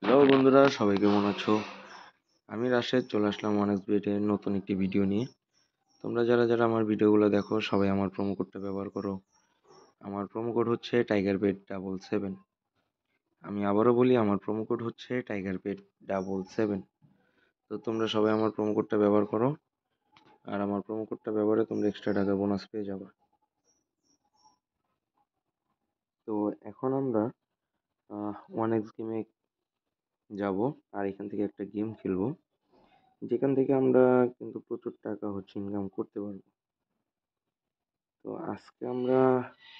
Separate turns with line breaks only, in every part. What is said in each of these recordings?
Hello বন্ধুরা, সবাই কেমন আছো? আমি রাশেদ চলে আসলাম ওয়ানেক্স বেটের নতুন একটি ভিডিও নিয়ে। তোমরা যারা যারা আমার ভিডিওগুলো দেখো সবাই আমার প্রোমো কোডটা ব্যবহার করো। আমার প্রোমো কোড হচ্ছে টাইগার বেট 77। আমি আবারও বলি, আমার প্রোমো কোড হচ্ছে টাইগার বেট 77। তো তোমরা সবাই আমার প্রোমো কোডটা ব্যবহার করো, আর আমার প্রোমো কোডটা ব্যবহারে তোমরা এক্সট্রা টাকা বোনাস পেয়ে যাবে। তো এখন আমরা ওয়ানেক্স গেমে যাব, আর এখান থেকে একটা গেম খেলবো, যেখান থেকে আমরা কিন্তু প্রচুর টাকা ইনকাম করতে পারবো। তো আজকে আমরা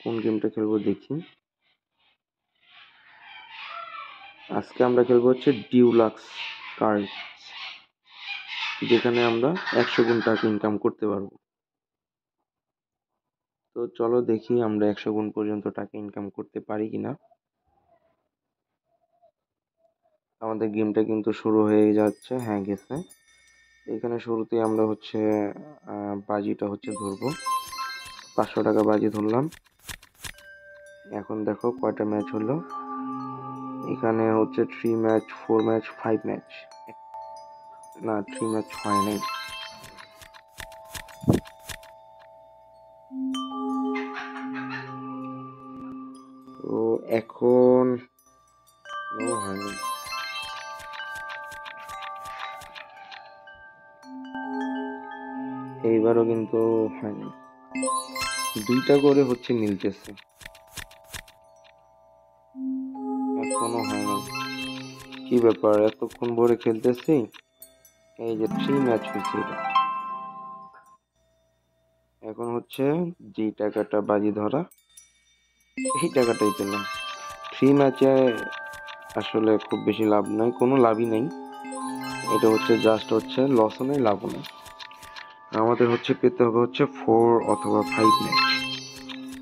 কোন গেমটা খেলবো দেখি। আজকে আমরা খেলবো হচ্ছে ডিউলাক্স কার্ড, যেখানে আমরা 100 গুণ টাকা ইনকাম করতে পারবো। তো চলো দেখি আমরা 100 গুণ পর্যন্ত টাকা ইনকাম করতে পারি কিনা। আমাদের গেমটা কিন্তু শুরু হয়ে যাচ্ছে, হ্যাঁ গেছে। এখানে শুরুতে আমরা বাজিটা ধরবো। 500 টাকা বাজি ধরলাম। এখন দেখো কয়টা ম্যাচ হলো। এখানে 3 ম্যাচ, 4 ম্যাচ, 5 ম্যাচ, না 3 ম্যাচ হয় নাই। তো এখন হয়নি। এইবারও কিন্তু হয়নি, 2টা করে মিলতেছে, এখনো হয়নি। কি ব্যাপার, এতক্ষণ ভরে খেলতেছি, এই যে 3 ম্যাচ হয়েছে। এখন যে টাকাটা বাজি ধরা, এই টাকাটাই পেলাম। 3 ম্যাচে আসলে খুব বেশি লাভ নাই, কোনো লাভই নাই। এটা জাস্ট লসও নেই, লাভও নেই। আমাদের পেতে হবে 4 অথবা 5 ম্যাচ,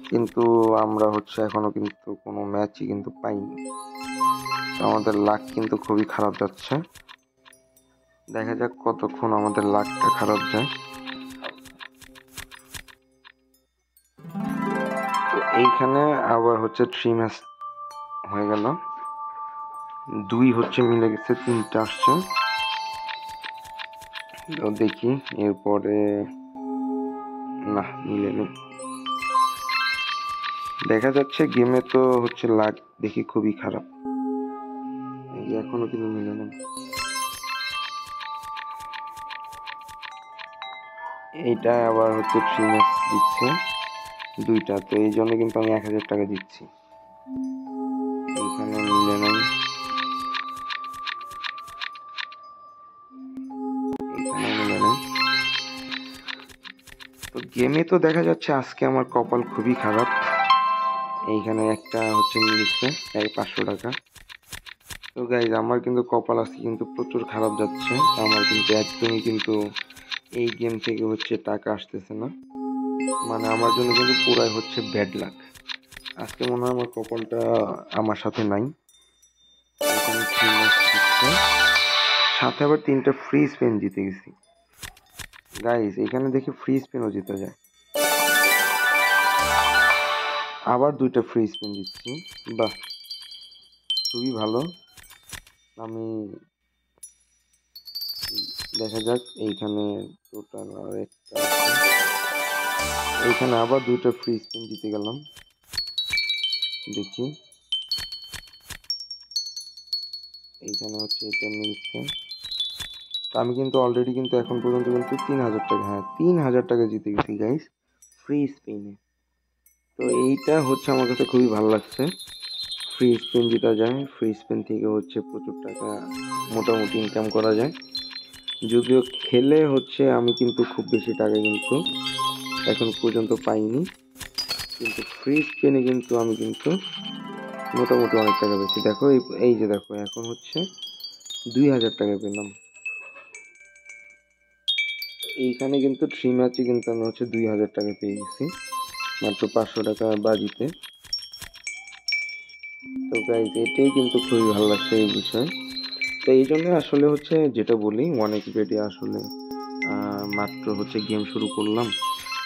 কিন্তু আমরা এখনো কিন্তু কোনো ম্যাচই কিন্তু পাইনি। আমাদের লাক কিন্তু খুবই খারাপ যাচ্ছে। দেখা যাক কতক্ষণ আমাদের লাকটা খারাপ যায়। তো এইখানে আবার 3 ম্যাচ হয়ে গেল, 2 মিলে গেছে, 3টা আসছে। তো দেখি এরপরে, না মিলেনি। দেখা যাচ্ছে গেমে তো লাক দেখি খুবই খারাপ, এখনো কিন্তু মিলে না। এইটা আবার 3 ম্যাচ দিচ্ছে, 2টা, তো এই জন্য কিন্তু আমি 1000 টাকা দিচ্ছি। এখানে মিলে নাই, এখানে মিলে নাই। তো গেমে তো দেখা যাচ্ছে আজকে আমার কপাল খুবই খারাপ। এইখানে একটা মিলছে 500 টাকা। তো গাইজ, আমার কিন্তু কপাল আজকে কিন্তু প্রচুর খারাপ যাচ্ছে। আমার কিন্তু একদমই কিন্তু এই গেম থেকে টাকা আসতেছে না, মানে আমার জন্য কিন্তু পুরাই ব্যাড লাক। আজকে মনে হয় আমার কপালটা আমার সাথে নাই। এখানে 3 ম্যাচ দিচ্ছে, সাথে আবার 3টা ফ্রি স্পিন জিতে গেছি। গাইজ, এখানে দেখি ফ্রি স্পিনও জিতে যায়, আবার 2টা ফ্রি স্পিন দিচ্ছি। বাহ, খুবই ভালো। আমি দেখা যাক, এইখানে টোটাল আর একটা, এইখানে আবার 2টা ফ্রি স্পিন জিতে গেলাম। দেখি এইখানে এটা মিলছে। আমি কিন্তু অলরেডি কিন্তু এখন পর্যন্ত কিন্তু 3000 টাকা, হ্যাঁ 3000 টাকা জিতে গেছি গাইস, ফ্রি স্পিনে। তো এইটা আমার কাছে খুবই ভালো লাগছে। ফ্রি স্পিন জিতা যায়, ফ্রি স্পিন থেকে প্রচুর টাকা মোটামুটি ইনকাম করা যায়। যদিও খেলে আমি কিন্তু খুব বেশি টাকা কিন্তু এখন পর্যন্ত পাইনি, কিন্তু ফ্রি স্পিনে কিন্তু আমি কিন্তু মোটামুটি অনেক টাকা পেয়েছি। দেখো এই যে দেখো, এখন 2000 টাকা পেলাম। এইখানে কিন্তু 3 ম্যাচে কিন্তু আমি 2000 টাকা পেয়ে গেছি, মাত্র 500 টাকা বাজিতে। তো গাইজ, এটাই কিন্তু খুবই ভালো লাগছে এই বিষয়। তো এই জন্য আসলে যেটা বলি, ওয়ানেক্স বেটে আসলে মাত্র গেম শুরু করলাম,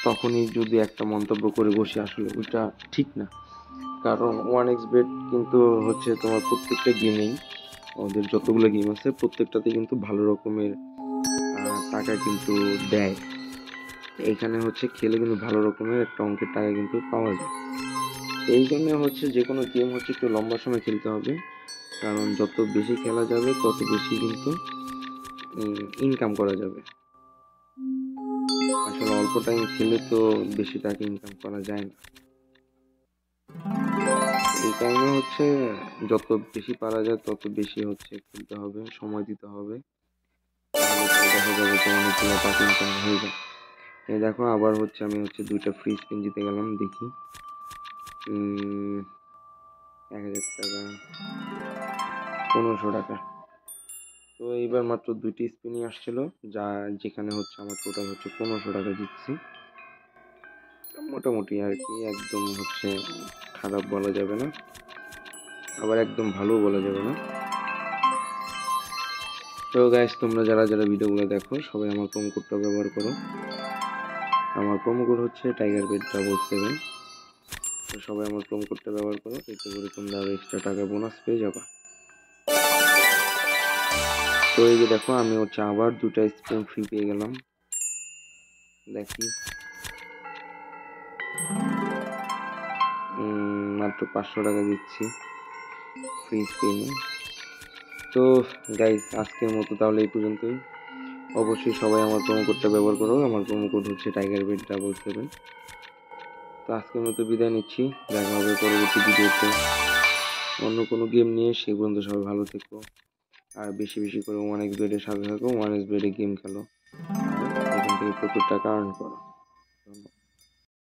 তখনই যদি একটা মন্তব্য করে বসি, আসলে ওইটা ঠিক না। কারণ ওয়ানেক্স বেট কিন্তু তোমার প্রত্যেকটা গেমেই ওদের যতগুলো গেম আছে প্রত্যেকটাতে কিন্তু ভালো রকমের টাকা কিন্তু দেয়। এইখানে হচ্ছে খেলে কিন্তু ভালো রকমের একটা অঙ্কের টাকা কিন্তু পাওয়া যায়। এই জন্য হচ্ছে যে কোনো গেম হচ্ছে একটু লম্বা সময় খেলতে হবে, কারণ যত বেশি খেলা যাবে তত বেশি কিন্তু ইনকাম করা যাবে। আসলে অল্প টাইম খেলে তো বেশি টাকা ইনকাম করা যায় না। এই কারণে হচ্ছে যত বেশি পারা যায় তত বেশি হচ্ছে খেলতে হবে, সময় দিতে হবে। দেখা যাবে যে অনেকগুলো টাকা ইনকাম হয়ে যায়। এই দেখো আবার হচ্ছে আমি হচ্ছে 2টা ফ্রি স্পিন জিতে গেলাম। দেখি 1000 টাকা, 1500 টাকা। তো এইবার মাত্র 2টি স্পিনই আসছিল, যেখানে হচ্ছে আমার টোটাল হচ্ছে 1500 টাকা জিতছি। মোটামুটি আর কি, একদম হচ্ছে খারাপ বলা যাবে না, আবার একদম ভালো বলা যাবে না। তো গাইস, তোমরা যারা যারা ভিডিওগুলো দেখো সবাই আমার প্রোমো কোডটা ব্যবহার করো। আমার প্রোমো কোড হচ্ছে tigerbet777। তো সবাই আমার প্রোমো কোডটা ব্যবহার করো, এতে করে তোমরা আরো এক্সট্রা টাকা বোনাস পেয়ে যাবা। তো এই যে দেখো আমি হচ্ছে আবার 2টা স্পিন ফ্রি পেয়ে গেলাম। দেখি মাত্র 500 টাকা দিচ্ছি ফ্রি স্পিনে। তো গাইস, আজকের মতো তাহলে এই পর্যন্তই। অবশ্যই সবাই আমার প্রোমো কোডটা ব্যবহার করো। আমার প্রোমো কোড হচ্ছে tigerbet777। তো আজকের মতো বিদায় নিচ্ছি, দেখা হবে পরবর্তী ভিডিওতে অন্য কোনো গেম নিয়ে। সেই পর্যন্ত সবাই ভালো থেকো, আর বেশি বেশি করে 1xbet-এর সাথে থাকো, 1xbet-এ গেম খেলো, আর এখান থেকে প্রচুর টাকা আর্ন করো। ধন্যবাদ।